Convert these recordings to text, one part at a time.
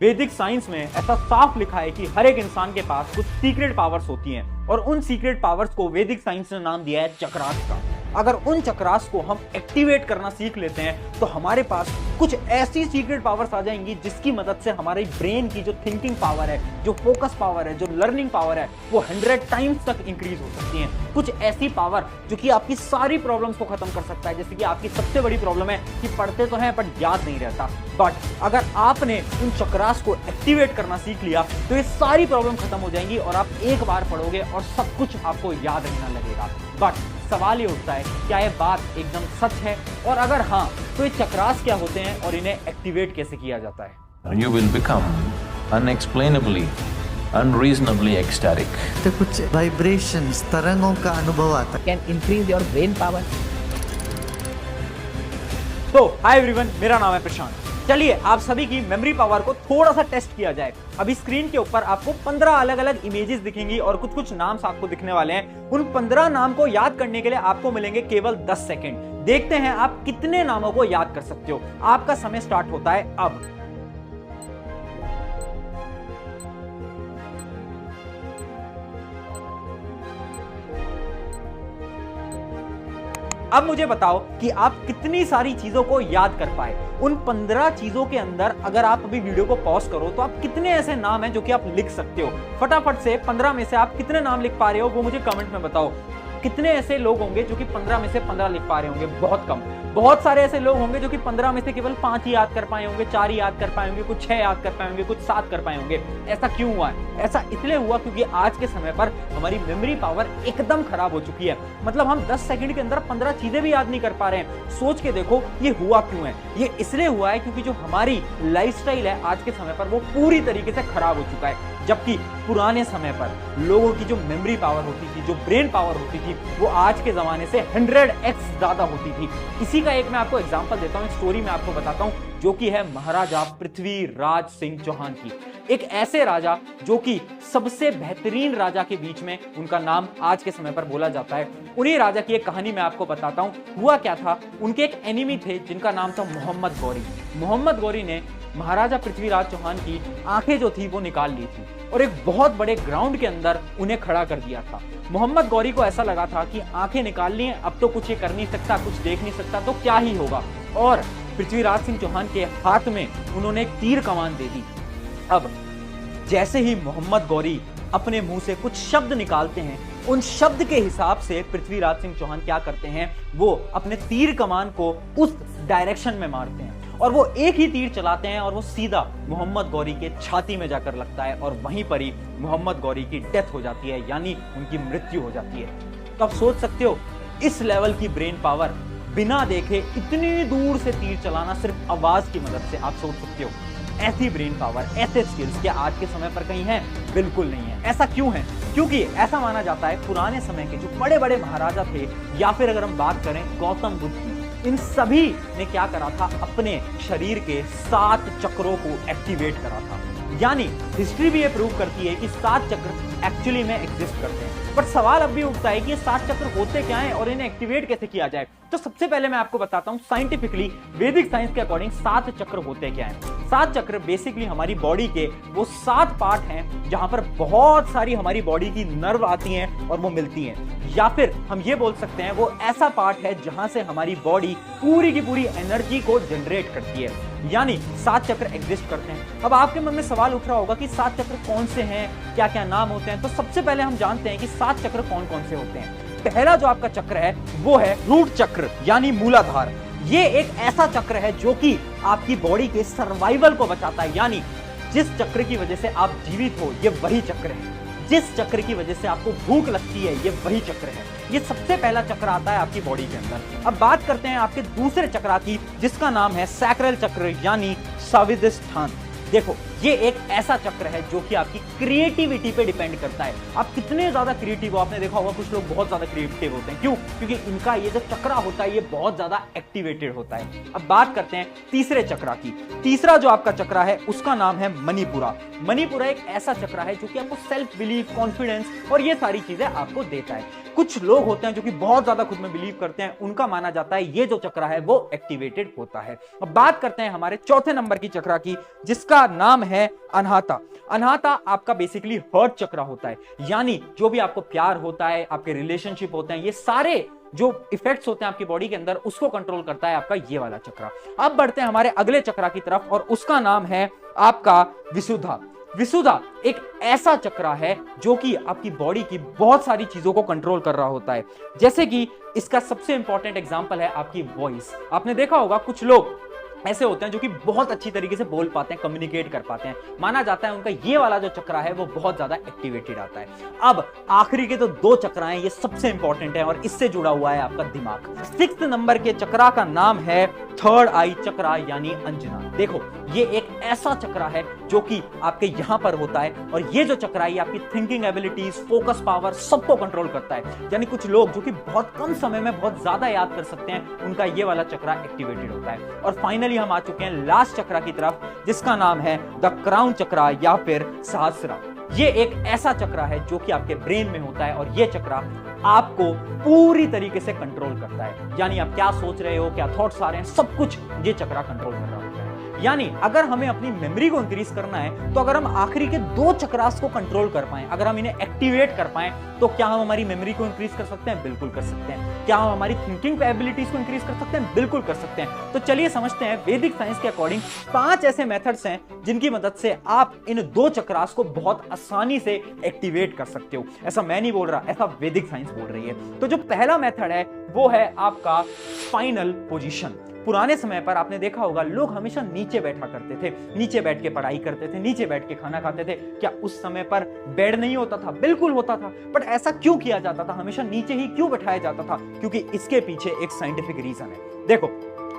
वैदिक साइंस में ऐसा साफ लिखा है कि हर एक इंसान के पास कुछ सीक्रेट पावर्स होती हैं और उन सीक्रेट पावर्स को वैदिक साइंस ने नाम दिया है चक्रास का। अगर उन चक्रास को हम एक्टिवेट करना सीख लेते हैं तो हमारे पास कुछ ऐसी सीक्रेट पावर्स आ जाएंगी जिसकी मदद से हमारे ब्रेन की जो थिंकिंग पावर है, जो फोकस पावर है, जो लर्निंग पावर है, वो 100 टाइम्स तक इंक्रीज हो सकती है। कुछ ऐसी पावर जो कि आपकी सारी प्रॉब्लम्स को खत्म कर सकता है। जैसे कि आपकी सबसे बड़ी प्रॉब्लम है कि पढ़ते तो हैं बट याद नहीं रहता, बट अगर आपने उन चक्रास को एक्टिवेट करना सीख लिया तो ये सारी प्रॉब्लम खत्म हो जाएंगी और आप एक बार पढ़ोगे और सब कुछ आपको याद रहने लगेगा। बट सवाल ये उठता है, क्या ये बात एकदम सच है? और अगर हाँ, तो ये चक्रास क्या होते हैं और इन्हें एक्टिवेट कैसे किया जाता है? You will become unexplainably, unreasonably ecstatic. तो कुछ वाइब्रेशंस, तरंगों का अनुभव आता है। Can increase your brain power. तो हाय एवरीवन, मेरा नाम है प्रशांत। चलिए आप सभी की मेमोरी पावर को थोड़ा सा टेस्ट किया जाए। अभी स्क्रीन के ऊपर आपको 15 अलग अलग इमेजेस दिखेंगी और कुछ कुछ नाम्स आपको दिखने वाले हैं। उन 15 नाम को याद करने के लिए आपको मिलेंगे केवल 10 सेकंड। देखते हैं आप कितने नामों को याद कर सकते हो। आपका समय स्टार्ट होता है अब। अब मुझे बताओ कि आप कितनी सारी चीजों को याद कर पाए। उन 15 चीजों के अंदर अगर आप अभी वीडियो को पॉज करो तो आप कितने ऐसे नाम हैं जो कि आप लिख सकते हो? फटाफट से 15 में से आप कितने नाम लिख पा रहे हो वो मुझे कमेंट में बताओ। कितने ऐसे लोग होंगे जो कि 15 में से 15 लिख पा रहे होंगे? बहुत कम। बहुत सारे ऐसे लोग होंगे जो कि 15 में से केवल 5 ही याद कर पाए होंगे, 4 ही याद कर पाए होंगे, कुछ 6 याद कर पाए होंगे, कुछ 7 कर पाए होंगे। ऐसा क्यों हुआ है? ऐसा इसलिए हुआ क्योंकि आज के समय पर हमारी मेमोरी पावर एकदम खराब हो चुकी है। मतलब हम 10 सेकंड के अंदर 15 चीजें भी याद नहीं कर पा रहे हैं। सोच के देखो ये हुआ क्यों है? ये इसलिए हुआ है क्योंकि जो हमारी लाइफस्टाइल है आज के समय पर वो पूरी तरीके से खराब हो चुका है। जबकि पुराने समय पर लोगों की जो मेमोरी पावर होती थी, जो ब्रेन पावर होती थी, वो आज के जमाने से 100x ज्यादा होती थी। इसी का एक मैं आपको एग्जांपल देता हूं, एक स्टोरी मैं आपको बताता हूं जो कि है महाराजा पृथ्वीराज सिंह चौहान की। एक ऐसे राजा जो कि सबसे बेहतरीन राजा के बीच में उनका नाम आज के समय पर बोला जाता है। उन्हीं राजा की एक कहानी मैं आपको बताता हूं। हुआ क्या था, उनके एक एनिमी थे जिनका नाम था मोहम्मद गौरी। मोहम्मद गौरी ने महाराजा पृथ्वीराज चौहान की आंखें जो थी वो निकाल ली थी और एक बहुत बड़े ग्राउंड के अंदर उन्हें खड़ा कर दिया था। मोहम्मद गौरी को ऐसा लगा था कि आंखें निकाल ली हैं, अब तो कुछ ये कर नहीं सकता, कुछ देख नहीं सकता, तो क्या ही होगा। और पृथ्वीराज सिंह चौहान के हाथ में उन्होंने एक तीर कमान दे दी। अब जैसे ही मोहम्मद गौरी अपने मुंह से कुछ शब्द निकालते हैं, उन शब्द के हिसाब से पृथ्वीराज सिंह चौहान क्या करते हैं, वो अपने तीर कमान को उस डायरेक्शन में मारते हैं और वो एक ही तीर चलाते हैं और वो सीधा मोहम्मद गौरी के छाती में जाकर लगता है और वहीं पर ही मोहम्मद गौरी की डेथ हो जाती है, यानी उनकी मृत्यु हो जाती है। तो आप सोच सकते हो इस लेवल की ब्रेन पावर, बिना देखे इतनी दूर से तीर चलाना सिर्फ आवाज की मदद से। आप सोच सकते हो ऐसी ब्रेन पावर, ऐसे स्किल्स क्या आज के समय पर कहीं है? बिल्कुल नहीं है। ऐसा क्यों है? क्योंकि ऐसा माना जाता है पुराने समय के जो बड़े बड़े महाराजा थे, या फिर अगर हम बात करें गौतम बुद्ध की, इन सभी ने क्या करा था, अपने शरीर के 7 चक्रों को एक्टिवेट करा था। यानी हिस्ट्री भी ये प्रूव करती है कि 7 चक्र एक्चुअली में एग्जिस्ट करते हैं। बट सवाल अब भी उठता है कि ये 7 चक्र होते क्या हैं और इन्हें एक्टिवेट कैसे किया जाए? तो सबसे पहले मैं आपको बताता हूं साइंटिफिकली, वैदिक साइंस के अकॉर्डिंग 7 चक्र होते क्या हैं। 7 चक्र बेसिकली हमारी बॉडी के वो 7 पार्ट हैं जहां पर बहुत सारी हमारी बॉडी की नर्व आती हैं और वो मिलती हैं, या फिर हम ये बोल सकते हैं वो ऐसा पार्ट है जहां से हमारी बॉडी पूरी की पूरी एनर्जी को जनरेट करती है। यानी 7 चक्र एग्जिस्ट करते हैं। अब आपके मन में सवाल उठ रहा होगा कि 7 चक्र कौन से हैं, क्या क्या नाम होते हैं? तो सबसे पहले हम जानते हैं कि 7 चक्र कौन कौन से होते हैं। पहला जो आपका चक्र है वो है रूट चक्र, यानी मूलाधार। ये एक ऐसा चक्र है जो कि आपकी बॉडी के सर्वाइवल को बचाता है। यानी जिस चक्र की वजह से आप जीवित हो, ये वही चक्र है। जिस चक्र की वजह से आपको भूख लगती है, ये वही चक्र है। ये सबसे पहला चक्र आता है आपकी बॉडी के अंदर। अब बात करते हैं आपके दूसरे चक्र की, जिसका नाम है सैक्रल चक्र, यानी स्वादिष्ठान। देखो ये एक ऐसा चक्र है जो कि आपकी क्रिएटिविटी पे डिपेंड करता है। आप कितने ज्यादा क्रिएटिव हो, आपने देखा होगा कुछ लोग बहुत ज्यादा क्रिएटिव होते हैं। क्यों? क्योंकि इनका ये जो चक्र होता है ये बहुत ज्यादा एक्टिवेटेड होता है। अब बात करते हैं तीसरे चक्र की। तीसरा जो आपका चक्र है उसका नाम है मणिपुरा। मणिपुरा एक ऐसा चक्र है जो कि आपको सेल्फ बिलीफ, कॉन्फिडेंस और ये सारी चीजें आपको देता है। कुछ लोग होते हैं जो कि बहुत ज्यादा खुद में बिलीव करते हैं, उनका माना जाता है ये जो चक्र है वो एक्टिवेटेड होता है। अब बात करते हैं हमारे चौथे नंबर की चक्र की, जिसका नाम है अनाहता। अनाहता आपका बेसिकली हर्ट चक्र होता है, यानी जो भी आपको प्यार होता है, आपके रिलेशनशिप होते हैं, ये सारे जो इफेक्ट्स होते हैं आपकी बॉडी के अंदर, उसको कंट्रोल करता है आपका ये वाला चक्र। अब बढ़ते हैं हमारे अगले चक्र की तरफ, और उसका नाम है आपका विशुद्धा। विशुद्धा एक ऐसा चक्र है जो कि आपकी बॉडी की बहुत सारी चीजों को कंट्रोल कर रहा होता है। जैसे कि इसका सबसे इंपॉर्टेंट एग्जांपल है आपकी वॉइस। आपने देखा होगा कुछ लोग ऐसे होते हैं जो कि बहुत अच्छी तरीके से बोल पाते हैं, कम्युनिकेट कर पाते हैं, माना जाता है उनका ये वाला जो चक्र है वो बहुत ज्यादा एक्टिवेटेड आता है। अब आखिरी के तो दो चक्र हैं, ये सबसे इंपॉर्टेंट है और इससे जुड़ा हुआ है आपका दिमाग। 6th नंबर के चक्र का नाम है थर्ड आई चक्र यानी अंजना। देखो ये एक ऐसा चक्र है जो कि आपके यहां पर होता है, और ये जो चक्र है ये आपकी थिंकिंग एबिलिटीज, फोकस पावर सबको कंट्रोल करता है। यानी कुछ लोग जो कि बहुत कम समय में बहुत ज्यादा याद कर सकते हैं, उनका ये वाला चक्र एक्टिवेटेड होता है। और फाइनली हम आ चुके हैं लास्ट चक्र की तरफ, जिसका नाम है द क्राउन चक्र या फिर सहस्रा। ये एक ऐसा चक्र है जो कि आपके ब्रेन में होता है, और ये चक्र आपको पूरी तरीके से कंट्रोल करता है। यानी आप क्या सोच रहे हो, क्या थॉट्स आ रहे हैं, सब कुछ ये चक्र कंट्रोल कर रहा होता है। यानी अगर हमें अपनी मेमोरी को इंक्रीज करना है, तो अगर हम आखिरी के दो चक्रास को कंट्रोल कर पाए, अगर हम इन्हें एक्टिवेट कर पाए, तो क्या हम हमारी मेमोरी को इंक्रीज कर सकते हैं? बिल्कुल कर सकते हैं। क्या हम हमारी थिंकिंग एबिलिटीज को इंक्रीज कर सकते हैं? बिल्कुल कर सकते हैं। तो चलिए समझते हैं वैदिक साइंस के अकॉर्डिंग 5 ऐसे मेथड्स हैं जिनकी मदद से आप इन दो चक्रास को बहुत आसानी से एक्टिवेट कर सकते हो। ऐसा मैं नहीं बोल रहा, ऐसा वैदिक साइंस बोल रही है। तो जो पहला मेथड है वो है आपका स्पाइनल पोजीशन। पुराने समय पर आपने देखा होगा लोग हमेशा नीचे बैठा करते थे, नीचे बैठ के पढ़ाई करते थे, नीचे बैठ के खाना खाते थे। क्या उस समय पर बेड नहीं होता था? बिल्कुल होता था। बट ऐसा क्यों किया जाता था? हमेशा नीचे ही क्यों बैठाया जाता था? क्योंकि इसके पीछे एक साइंटिफिक रीजन है। देखो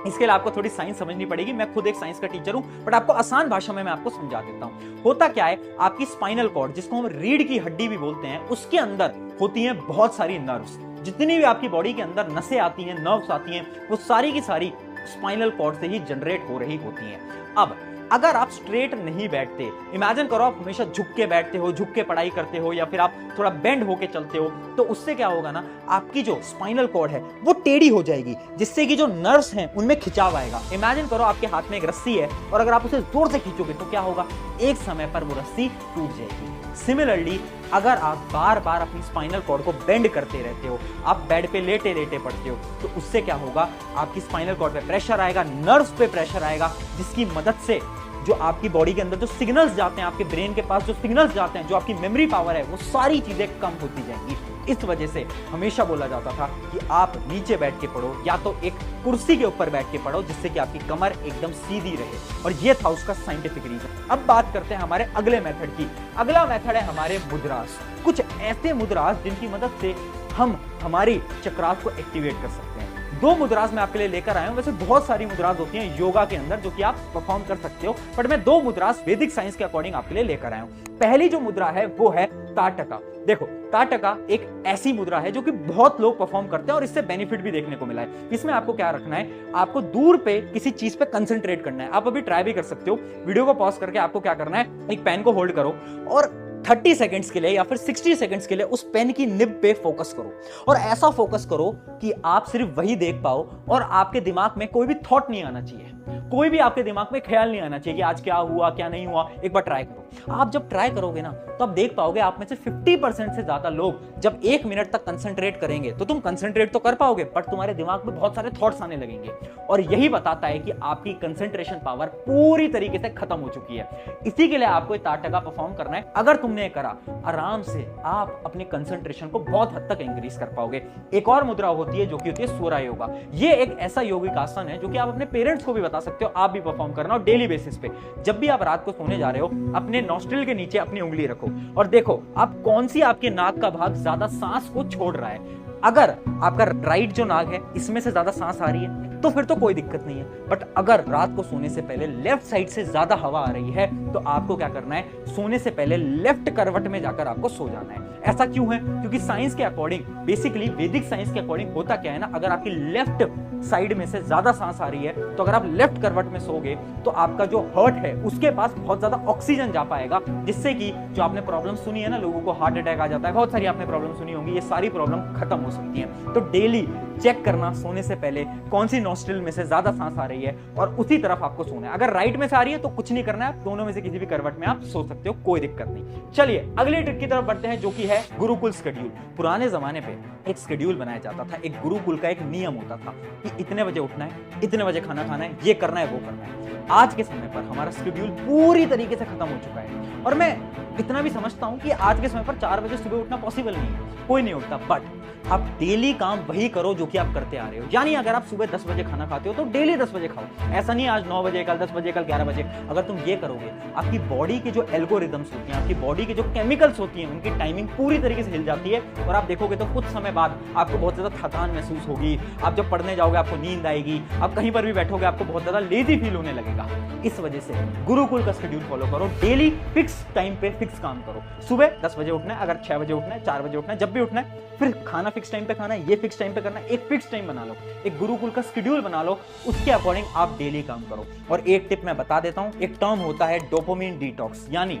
इसके लिए आपको थोड़ी साइंस समझनी पड़ेगी। मैं खुद एक साइंस का टीचर हूं, बट आपको आसान भाषा में मैं आपको समझा देता हूं। होता क्या है, आपकी स्पाइनल कॉर्ड, जिसको हम रीढ़ की हड्डी भी बोलते हैं, उसके अंदर होती हैं बहुत सारी नर्व्स। जितनी भी आपकी बॉडी के अंदर नसें आती हैं, नर्व्स आती हैं, वो सारी की सारी स्पाइनल कॉर्ड से ही जनरेट हो रही होती हैं। अब अगर आप स्ट्रेट नहीं बैठते, इमेजिन करो आप हमेशा झुक के बैठते हो, झुक के पढ़ाई करते हो, या फिर आप थोड़ा बेंड होके चलते हो, तो उससे क्या होगा ना, आपकी जो स्पाइनल कॉर्ड है वो टेढ़ी हो जाएगी, जिससे कि जो नर्व्स हैं उनमें खिंचाव आएगा। इमेजिन करो आपके हाथ में एक रस्सी है, और अगर आप उसे जोर से खींचोगे तो क्या होगा, एक समय पर वो रस्सी टूट जाएगी। सिमिलरली अगर आप बार बार अपनी स्पाइनल कॉर्ड को बेंड करते रहते हो, आप बेड पे लेटे लेटे पड़ते हो, तो उससे क्या होगा, आपकी स्पाइनल कॉर्ड पे प्रेशर आएगा, नर्व्स पे प्रेशर आएगा, जिसकी मदद से जो आपकी बॉडी के अंदर जो सिग्नल्स जाते हैं, आपके ब्रेन के पास जो सिग्नल्स जाते हैं, जो आपकी मेमोरी पावर है, वो सारी चीजें कम होती जाएंगी। इस वजह से हमेशा बोला जाता था कि आप नीचे बैठ के पढ़ो, या तो एक कुर्सी के ऊपर बैठ के पढ़ो, जिससे कि आपकी कमर एकदम सीधी रहे, और ये था उसका साइंटिफिक रीजन। अब बात करते हैं हमारे अगले मेथड की। अगला मेथड है हमारे मुद्रास। कुछ ऐसे मुद्रास जिनकी मदद से हम हमारी चक्रास को एक्टिवेट कर सकते हैं। 2 मुद्रास मैं आपके लिए लेकर आया हूं। वैसे बहुत सारी मुद्रास होती हैं योगा के अंदर जो कि आप परफॉर्म कर सकते हो, बट मैं 2 मुद्रास वैदिक साइंस के अकॉर्डिंग आपके लिए लेकर आया हूं। पहली जो मुद्रा है वो है ताटका। देखो ताटका एक ऐसी मुद्रा है जो कि बहुत लोग परफॉर्म करते हैं, और इससे बेनिफिट भी देखने को मिला है। इसमें आपको क्या रखना है, आपको दूर पे किसी चीज पे कंसंट्रेट करना है। आप अभी ट्राई भी कर सकते हो, वीडियो को पॉज करके आपको क्या करना है, एक पेन को होल्ड करो और 30 सेकंड्स के लिए या फिर 60 सेकंड्स के लिए उस पेन की निब पे फोकस करो, और ऐसा फोकस करो कि आप सिर्फ वही देख पाओ, और आपके दिमाग में कोई भी थॉट नहीं आना चाहिए, कोई भी आपके दिमाग में ख्याल नहीं आना चाहिए कि आज क्या हुआ क्या नहीं हुआ। एक बार ट्राई करो। आप जब ट्राई करोगे ना, तो आप देख पाओगे आप में से 50% से ज्यादा लोग जब 1 मिनट तक कंसंट्रेट करेंगे, तो तुम कंसंट्रेट तो कर पाओगे, बट तुम्हारे दिमाग में बहुत सारे थॉट्स आने लगेंगे, और यही बताता है कि आपकी कंसंट्रेशन पावर पूरी तरीके से खत्म हो चुकी है। इसी के लिए आपको ताटका परफॉर्म करना है। अगर तुमने करा, आराम से आप अपने कंसंट्रेशन को बहुत हद तक इंक्रीज कर पाओगे। एक और मुद्रा होती है जो कि होती है सूर्य योगा। ये एक ऐसा योगिक आसन है जो कि आप अपने पेरेंट्स को भी बता सकते हो, आप भी परफॉर्म करना, और डेली बेसिस पे जब भी आप रात को सोने जा रहे हो, अपने नॉस्ट्रिल के नीचे अपनी उंगली रखो और देखो आप कौन सी आपके नाक का भाग ज्यादा सांस को छोड़ रहा है। अगर आपका राइट जो नाक है इसमें से ज्यादा सांस आ रही है तो फिर तो कोई दिक्कत नहीं है, बट अगर रात को सोने से पहले लेफ्ट साइड से ज्यादा हवा आ रही है, तो आपको क्या करना है, सोने से पहले लेफ्ट करवट में जाकर आपको सो जाना है। ऐसा क्यों है? क्योंकि साइंस के अकॉर्डिंग, बेसिकली वैदिक साइंस के अकॉर्डिंग होता क्या है ना, अगर आपकी लेफ्ट साइड में से ज्यादा सांस आ रही है तो अगर आप लेफ्ट करवट में सोओगे तो आपका जो हार्ट है उसके पास बहुत ज्यादा ऑक्सीजन जा पाएगा, जिससे कि जो आपने प्रॉब्लम सुनी है ना, लोगों को हार्ट अटैक आ जाता है, बहुत सारी आपने प्रॉब्लम सुनी होंगी, ये सारी प्रॉब्लम खत्म हो सकती है। तो डेली चेक करना सोने से पहले कौन सी नॉस्ट्रिल में से ज्यादा सांस आ रही है और उसी तरफ आपको सोना है। अगर राइट में से आ रही है तो कुछ नहीं करना है, दोनों में से किसी भी करवट में आप सो सकते हो, कोई दिक्कत नहीं। चलिए अगले ट्रिक की तरफ बढ़ते हैं, जो कि है गुरुकुल शेड्यूल। पुराने जमाने पे एक शेड्यूल बनाया जाता था, एक गुरुकुल का एक नियम होता था कि इतने बजे उठना है, इतने बजे खाना खाना है, ये करना है, वो करना है। आज के समय पर हमारा शेड्यूल पूरी तरीके से खत्म हो चुका है और मैं इतना भी समझता हूं कि आज के समय पर 4 बजे सुबह उठना पॉसिबल नहीं है, कोई नहीं उठता। बट आप डेली काम वही करो जो कि आप करते आ रहे हो। यानी अगर आप सुबह 10 बजे खाना खाते हो तो डेली 10 बजे खाओ। ऐसा नहीं आज 9 बजे, कल 10 बजे, कल 11 बजे। अगर तुम ये करोगे, आपकी बॉडी के जो एल्गोरिदम्स होती हैं, आपकी बॉडी के जो केमिकल्स होती हैं, उनकी टाइमिंग पूरी तरीके से हिल जाती है और आप देखोगे तो कुछ समय बाद आपको बहुत ज्यादा थकान महसूस होगी। आप जब पढ़ने जाओगे आपको नींद आएगी, आप कहीं पर भी बैठोगे आपको बहुत ज्यादा लेजी फील होने लगेगा। इस वजह से गुरुकुल का शेड्यूल फॉलो करो, डेली फिक्स टाइम पे फिक्स काम करो। सुबह 10 बजे उठना है, अगर 6 बजे उठना है, 4 बजे उठना है, जब भी उठना है, फिर खाना फिक्स टाइम पे खाना है, ये फिक्स टाइम पे करना है। एक फिक्स टाइम बना लो, एक गुरुकुल का शेड्यूल बना लो, उसके अकॉर्डिंग आप डेली काम करो। और एक टिप मैं बता देता हूं, एक टर्म होता है डोपामिन डिटॉक्स, यानी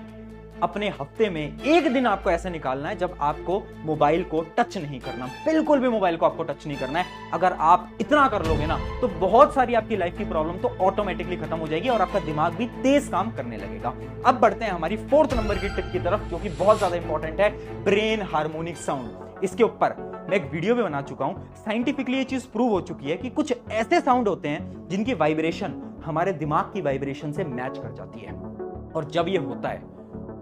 अपने हफ्ते में एक दिन आपको ऐसे निकालना है जब आपको मोबाइल को टच नहीं करना, बिल्कुल भी मोबाइल को आपको टच नहीं करना है। अगर आप इतना कर लोगे ना तो बहुत सारी आपकी लाइफ की प्रॉब्लम तो ऑटोमेटिकली खत्म हो जाएगी और आपका दिमाग भी तेज काम करने लगेगा। अब बढ़ते हैं हमारी 4th नंबर की टिप की तरफ, जो कि बहुत ज्यादा इंपॉर्टेंट है, ब्रेन हार्मोनिक साउंड। इसके ऊपर मैं एक वीडियो भी बना चुका हूं। साइंटिफिकली ये चीज प्रूव हो चुकी है कि कुछ ऐसे साउंड होते हैं जिनकी वाइब्रेशन हमारे दिमाग की वाइब्रेशन से मैच कर जाती है। और जब ये होता है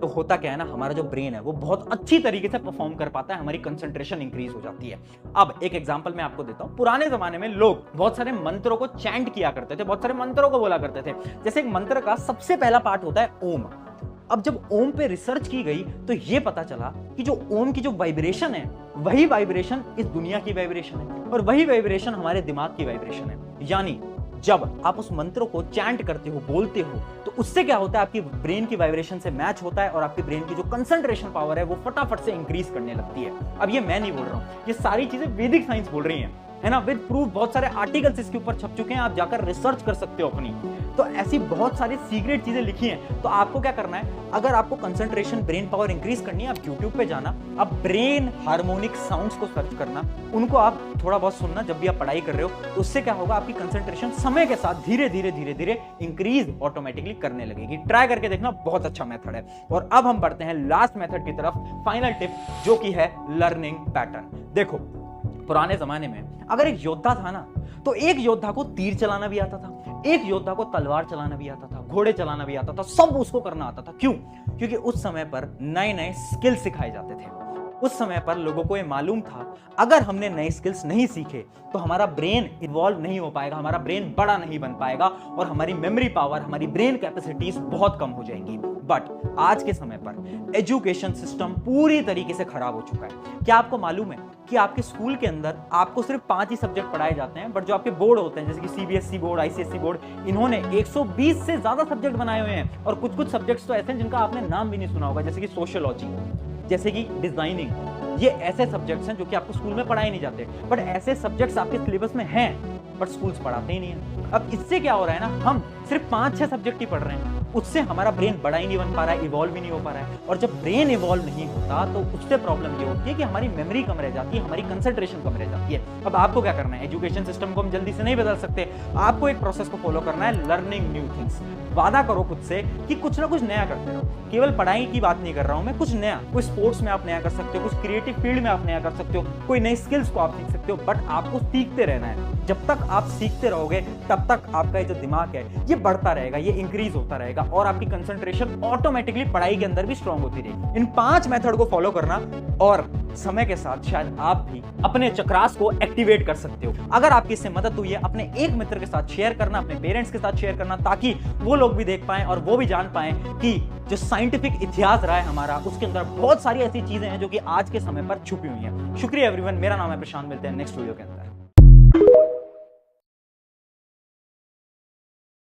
तो होता क्या है ना, हमारा जो ब्रेन है वो बहुत अच्छी तरीके से परफॉर्म कर पाता है, हमारी कंसंट्रेशन इंक्रीज हो जाती है। अब एक एग्जांपल मैं आपको देता हूं। पुराने जमाने में लोग बहुत सारे मंत्रों को चैंट किया करते थे, बहुत सारे मंत्रों को बोला करते थे। जैसे एक मंत्र का सबसे पहला पार्ट होता है ओम। अब जब ओम पे रिसर्च की गई तो ये पता चला कि जो ओम की जो वाइब्रेशन है, वही वाइब्रेशन इस दुनिया की वाइब्रेशन है और वही वाइब्रेशन हमारे दिमाग की वाइब्रेशन है। यानी जब आप उस मंत्र को चैंट करते हो, बोलते हो, तो उससे क्या होता है, आपकी ब्रेन की वाइब्रेशन से मैच होता है और आपकी ब्रेन की जो कंसंट्रेशन पावर है वो फटाफट से इंक्रीज करने लगती है। अब ये मैं नहीं बोल रहा हूं, ये सारी चीजें वैदिक साइंस बोल रही है ना, विद प्रूफ। बहुत सारे आर्टिकल्स इसके ऊपर छप चुके हैं, आप जाकर रिसर्च कर सकते हो अपनी। तो ऐसी बहुत सारी सीक्रेट चीजें लिखी हैं। तो आपको क्या करना है, अगर आपको कंसंट्रेशन, ब्रेन पावर इंक्रीज करनी है, आप यूट्यूब पे जाना, आप ब्रेन हार्मोनिक साउंड्स को सर्च करना, उनको आप थोड़ा बहुत सुनना जब भी आप पढ़ाई कर रहे हो। तो उससे क्या होगा, आपकी कंसंट्रेशन समय के साथ धीरे धीरे इंक्रीज ऑटोमेटिकली करने लगेगी। ट्राई करके देखना, बहुत अच्छा मेथड है। और अब हम बढ़ते हैं लास्ट मेथड की तरफ, फाइनल टिप, जो कि है लर्निंग पैटर्न। देखो, पुराने जमाने में अगर एक योद्धा था ना, तो एक योद्धा को तीर चलाना भी आता था, एक योद्धा को तलवार चलाना भी आता था, घोड़े चलाना भी आता था, सब उसको करना आता था। क्यों? क्योंकि उस समय पर नए नए स्किल सिखाए जाते थे। उस समय पर लोगों को यह मालूम था, अगर हमने नए स्किल्स नहीं सीखे तो हमारा ब्रेन इवॉल्व नहीं हो पाएगा, हमारा ब्रेन बड़ा नहीं बन पाएगा और हमारी मेमोरी पावर, हमारी ब्रेन कैपेसिटीज बहुत कम हो जाएंगी। बट आज के समय पर एजुकेशन सिस्टम पूरी तरीके से खराब हो चुका है। क्या आपको मालूम है कि आपके स्कूल के अंदर आपको सिर्फ 5 ही सब्जेक्ट पढ़ाए जाते हैं, बट जो आपके बोर्ड होते हैं, जैसे कि सीबीएसई बोर्ड, आईसीएसई बोर्ड, इन्होंने 120 से ज्यादा सब्जेक्ट बनाए हुए हैं। और कुछ कुछ सब्जेक्ट्स तो ऐसे हैं जिनका आपने नाम भी नहीं सुना होगा, जैसे कि सोशियोलॉजी, जैसे कि डिजाइनिंग। ये ऐसे सब्जेक्ट्स हैं जो कि आपको स्कूल में पढ़ाए नहीं जाते, बट ऐसे सब्जेक्ट्स आपके सिलेबस में हैं, बट स्कूल्स पढ़ाते ही नहीं है। अब इससे क्या हो रहा है ना, हम सिर्फ 5-6 सब्जेक्ट ही पढ़ रहे हैं, उससे हमारा ब्रेन बड़ा ही नहीं बन पा रहा है, इवॉल्व भी नहीं हो पा रहा है। और जब ब्रेन इवॉल्व नहीं होता तो उससे प्रॉब्लम ये होती है कि हमारी मेमोरी कम रह जाती है, हमारी कंसंट्रेशन कम रह जाती है। अब आपको क्या करना है, एजुकेशन सिस्टम को हम जल्दी से नहीं बदल सकते, आपको एक प्रोसेस को फॉलो करना है, लर्निंग न्यू थिंग्स। वादा करो खुद से कि कुछ ना कुछ नया करते रहो। केवल पढ़ाई की बात नहीं कर रहा हूं मैं, कुछ नया, कोई स्पोर्ट्स में आप नया कर सकते हो, कुछ क्रिएटिव फील्ड में आप नया कर सकते हो, कोई नई स्किल्स को आप सीख सकते हो, बट आपको सीखते रहना है। जब तक आप सीखते रहोगे तब तक आपका ये जो दिमाग है ये बढ़ता रहेगा, ये इंक्रीज होता रहेगा और आपकी कंसंट्रेशन ऑटोमेटिकली पढ़ाई के अंदर भी स्ट्रांग होती रहेगी। इन 5 मेथड को फॉलो करना और समय के साथ शायद आप भी अपने चक्रास को एक्टिवेट कर सकते हो। अगर आपकी इससे मदद हुई है, अपने एक मित्र के साथ शेयर करना, अपने पेरेंट्स के साथ शेयर करना, ताकि वो लोग भी देख पाएं और वो भी जान पाएं कि जो साइंटिफिक इतिहास रहा है हमारा, उसके अंदर बहुत सारी ऐसी चीजें हैं जो कि आज के समय पर छुपी हुई हैं। शुक्रिया एवरीवन, मेरा नाम है प्रशांत, मिलते हैं नेक्स्ट वीडियो के अंदर।